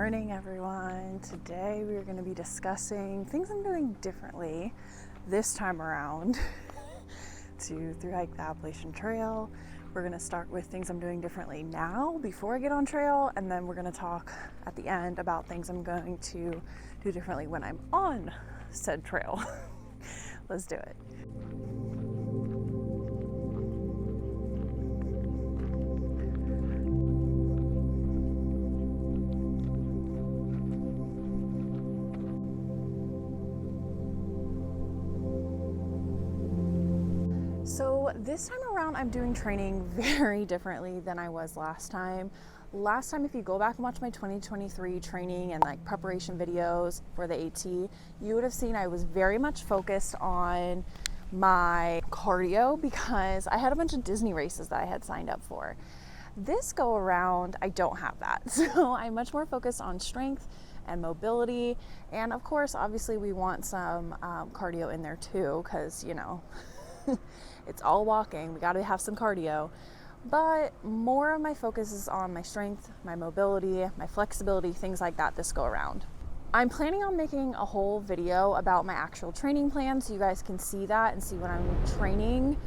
morning, everyone. Today we are going to be discussing things I'm doing differently this time around to thru-hike the Appalachian Trail. We're going to start with things I'm doing differently now before I get on trail, and then we're going to talk at the end about things I'm going to do differently when I'm on said trail. Let's do it. So this time around, I'm doing training very differently than I was last time. Last time, if you go back and watch my 2023 training and like preparation videos for the AT, you would have seen I was very much focused on my cardio because I had a bunch of Disney races that I had signed up for. This go around, I don't have that. So I'm much more focused on strength and mobility. And of course, obviously we want some cardio in there too, because you know, it's all walking, we got to have some cardio, but more of my focus is on my strength, my mobility, my flexibility, things like that this go around. I'm planning on making a whole video about my actual training plan so you guys can see that and see what I'm training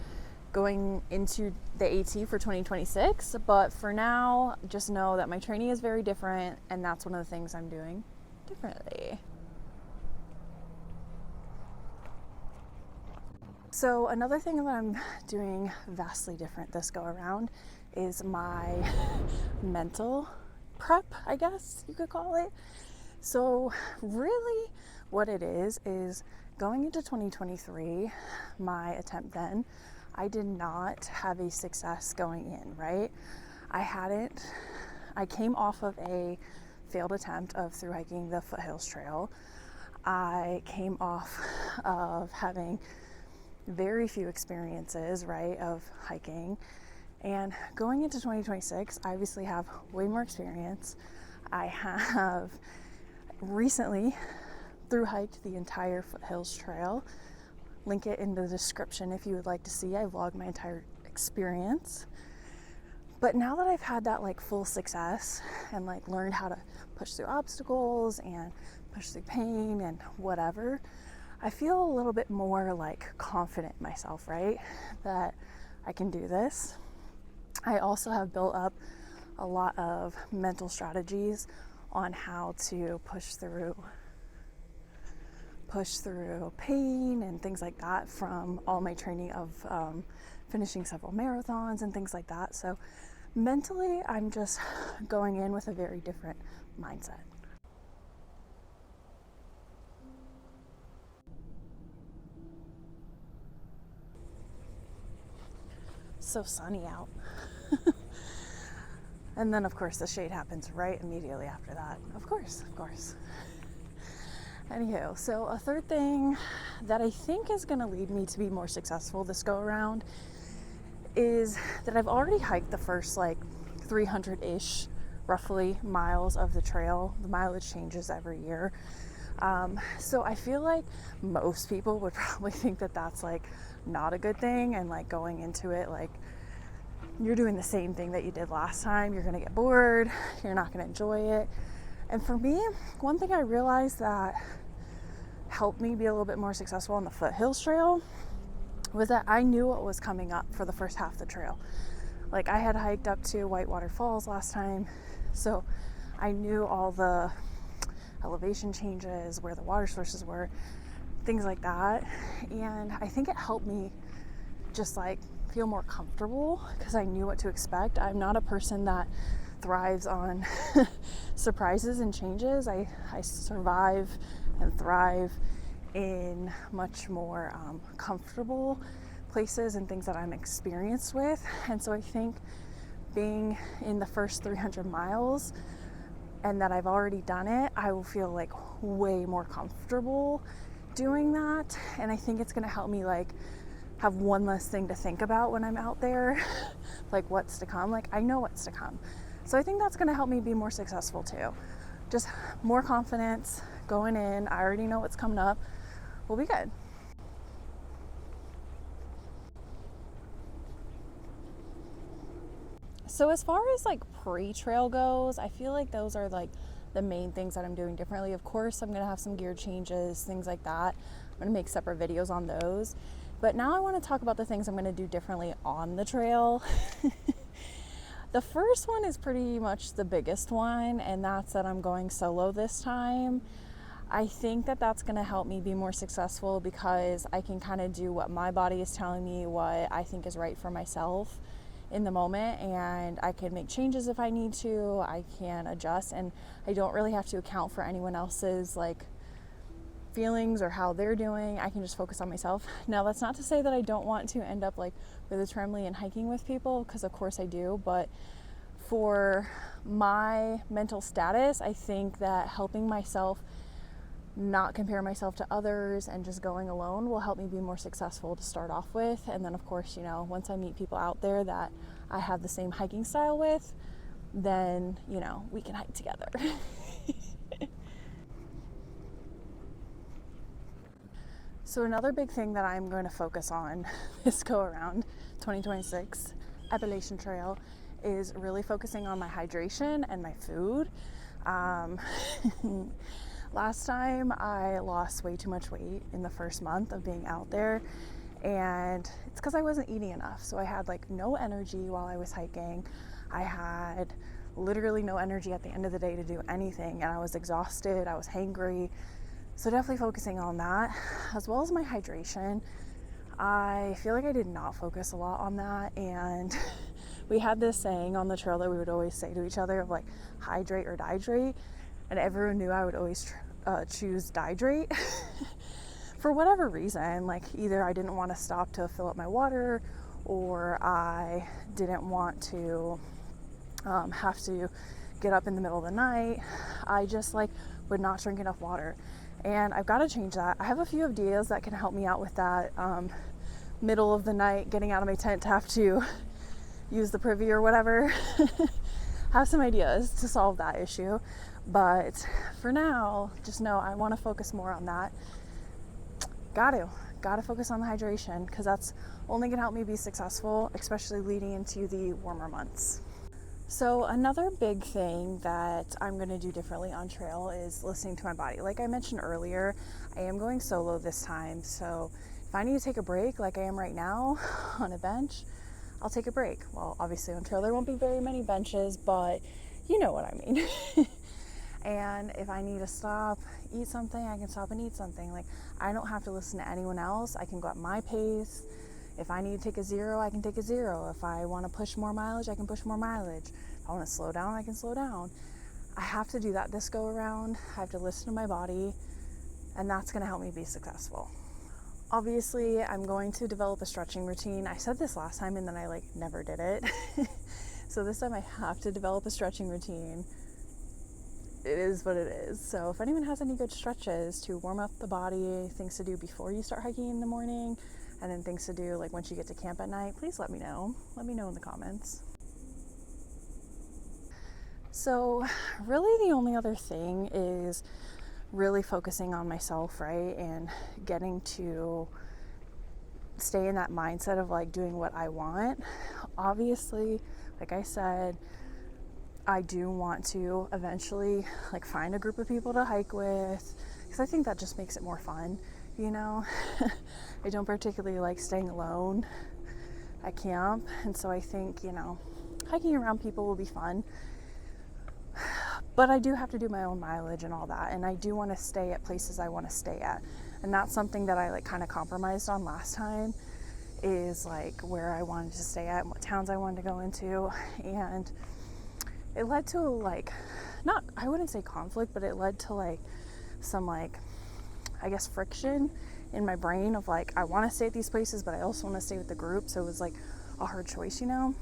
going into the AT for 2026, but for now, just know that my training is very different and that's one of the things I'm doing differently. So another thing that I'm doing vastly different this go around is my mental prep, I guess you could call it. So really what it is going into 2023, my attempt then, I did not have a success going in, right? I came off of a failed attempt of through hiking the Foothills Trail. I came off of having very few experiences, right, of hiking, and going into 2026 I obviously have way more experience. I have recently through hiked the entire Foothills Trail. Link it in the description if you would like to see. I vlogged my entire experience. But now that I've had that like full success and like learned how to push through obstacles and push through pain and whatever, I feel a little bit more like confident in myself, right? That I can do this. I also have built up a lot of mental strategies on how to push through pain and things like that from all my training of finishing several marathons and things like that. So mentally, I'm just going in with a very different mindset. So sunny out. And then of course the shade happens right immediately after that. Of course. Anywho, so a third thing that I think is going to lead me to be more successful this go around is that I've already hiked the first like 300-ish roughly miles of the trail. The mileage changes every year. So I feel like most people would probably think that that's like not a good thing, and like going into it like you're doing the same thing that you did last time, you're gonna get bored, you're not gonna enjoy it. And for me, one thing I realized that helped me be a little bit more successful on the Foothills Trail was that I knew what was coming up for the first half of the trail. Like I had hiked up to Whitewater Falls last time, so I knew all the elevation changes, where the water sources were, things like that. And I think it helped me just like feel more comfortable because I knew what to expect. I'm not a person that thrives on surprises and changes. I survive and thrive in much more comfortable places and things that I'm experienced with. And so I think being in the first 300 miles and that I've already done it, I will feel like way more comfortable doing that. And I think it's going to help me like have one less thing to think about when I'm out there, like what's to come. Like I know what's to come. So I think that's going to help me be more successful too. Just more confidence going in. I already know what's coming up. We'll be good. So as far as like pre-trail goes, I feel like those are like the main things that I'm doing differently. Of course, I'm going to have some gear changes, things like that. I'm going to make separate videos on those. But now I want to talk about the things I'm going to do differently on the trail. The first one is pretty much the biggest one, and that's that I'm going solo this time. I think that that's going to help me be more successful because I can kind of do what my body is telling me, what I think is right for myself in the moment, and I can make changes if I need to. I can adjust, and I don't really have to account for anyone else's like feelings or how they're doing. I can just focus on myself. Now, that's not to say that I don't want to end up like really trembling and hiking with people, because of course I do, but for my mental status, I think that helping myself not compare myself to others and just going alone will help me be more successful to start off with. And then of course, you know, once I meet people out there that I have the same hiking style with, then, you know, we can hike together. So another big thing that I'm going to focus on this go around 2026 Appalachian Trail is really focusing on my hydration and my food. Last time I lost way too much weight in the first month of being out there, and it's because I wasn't eating enough. So I had like no energy while I was hiking. I had literally no energy at the end of the day to do anything, and I was exhausted, I was hangry. So definitely focusing on that, as well as my hydration. I feel like I did not focus a lot on that, and we had this saying on the trail that we would always say to each other of like hydrate or dihydrate, and everyone knew I would always choose dihydrate for whatever reason. Like either I didn't want to stop to fill up my water, or I didn't want to have to get up in the middle of the night. I just like would not drink enough water. And I've got to change that. I have a few ideas that can help me out with that. Middle of the night, getting out of my tent to have to use the privy or whatever. Have some ideas to solve that issue. But for now, just know I want to focus more on that. Gotta focus on the hydration, because that's only gonna help me be successful, especially leading into the warmer months. So another big thing that I'm going to do differently on trail is listening to my body. Like I mentioned earlier, I am going solo this time. So if I need to take a break like I am right now on a bench, I'll take a break. Well, obviously on trail there won't be very many benches, but you know what I mean. And if I need to stop, eat something, I can stop and eat something. Like I don't have to listen to anyone else. I can go at my pace. If I need to take a 0, I can take a 0. If I want to push more mileage, I can push more mileage. If I want to slow down, I can slow down. I have to do that this go around. I have to listen to my body, and that's going to help me be successful. Obviously, I'm going to develop a stretching routine. I said this last time and then I like never did it. So this time I have to develop a stretching routine. It is what it is. So if anyone has any good stretches to warm up the body, things to do before you start hiking in the morning, and then things to do like once you get to camp at night, please let me know. Let me know in the comments. So really the only other thing is really focusing on myself, right? And getting to stay in that mindset of like doing what I want. Obviously, like I said, I do want to eventually like find a group of people to hike with, because I think that just makes it more fun, you know. I don't particularly like staying alone at camp, and so I think, you know, hiking around people will be fun. But I do have to do my own mileage and all that, and I do want to stay at places I want to stay at, and that's something that I like kind of compromised on last time, is like where I wanted to stay at and what towns I wanted to go into. And it led to like, not, I wouldn't say conflict, but it led to like some like, I guess, friction in my brain of like, I want to stay at these places, but I also want to stay with the group. So it was like a hard choice, you know?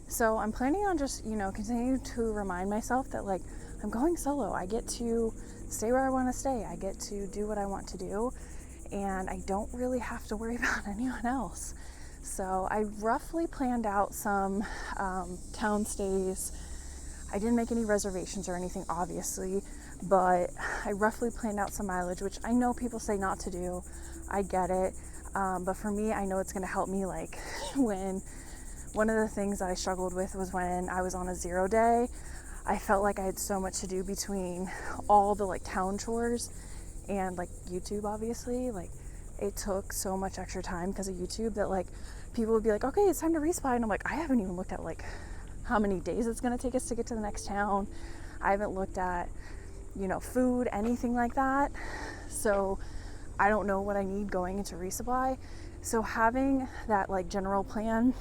So I'm planning on just, you know, continue to remind myself that like, I'm going solo. I get to stay where I want to stay. I get to do what I want to do. And I don't really have to worry about anyone else. So I roughly planned out some town stays. I didn't make any reservations or anything, obviously, but I roughly planned out some mileage, which I know people say not to do. I get it. But for me, I know it's going to help me. Like when one of the things that I struggled with was when I was on a 0 day, I felt like I had so much to do between all the like town chores and like YouTube, obviously. Like it took so much extra time because of YouTube that like people would be like, okay, it's time to resupply, and I'm like, I haven't even looked at like how many days it's going to take us to get to the next town. I haven't looked at, you know, food, anything like that. So I don't know what I need going into resupply. So having that like general plan,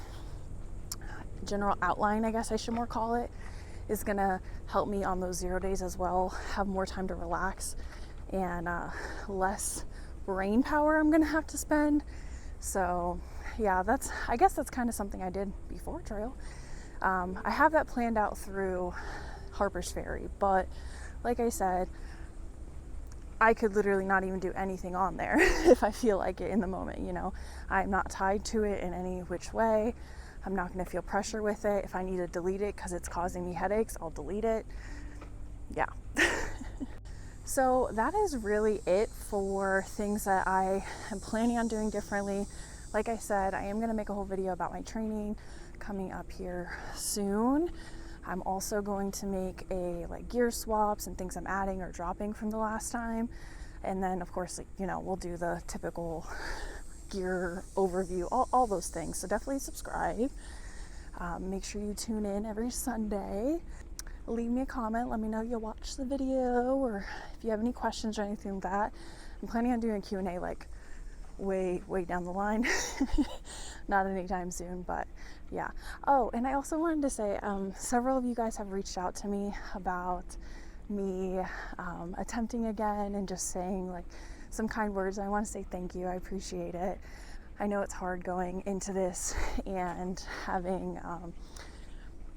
general outline, I guess I should more call it, is gonna help me on those 0 days as well, have more time to relax and less brain power I'm gonna have to spend. So yeah, I guess that's kind of something I did before trail. I have that planned out through Harper's Ferry, but like I said, I could literally not even do anything on there if I feel like it in the moment, you know. I'm not tied to it in any which way. I'm not going to feel pressure with it. If I need to delete it because it's causing me headaches, I'll delete it. Yeah. So that is really it for things that I am planning on doing differently. Like I said, I am going to make a whole video about my training coming up here soon. I'm also going to make a like gear swaps and things I'm adding or dropping from the last time. And then of course, like, you know, we'll do the typical gear overview, all those things. So definitely subscribe. Make sure you tune in every Sunday. Leave me a comment. Let me know you'll watch the video, or if you have any questions or anything like that. I'm planning on doing a Q&A like way down the line. Not anytime soon, but yeah. Oh, and I also wanted to say, several of you guys have reached out to me about me attempting again and just saying like some kind words. I want to say thank you. I appreciate it. I know it's hard going into this and having,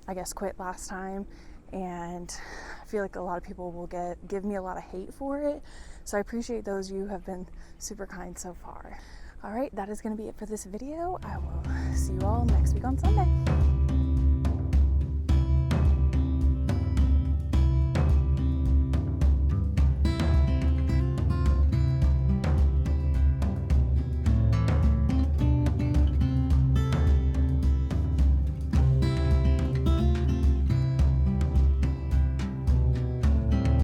I guess, quit last time, and I feel like a lot of people will give me a lot of hate for it. So I appreciate those of you who have been super kind so far. All right, that is going to be it for this video. I will see you all next week on Sunday.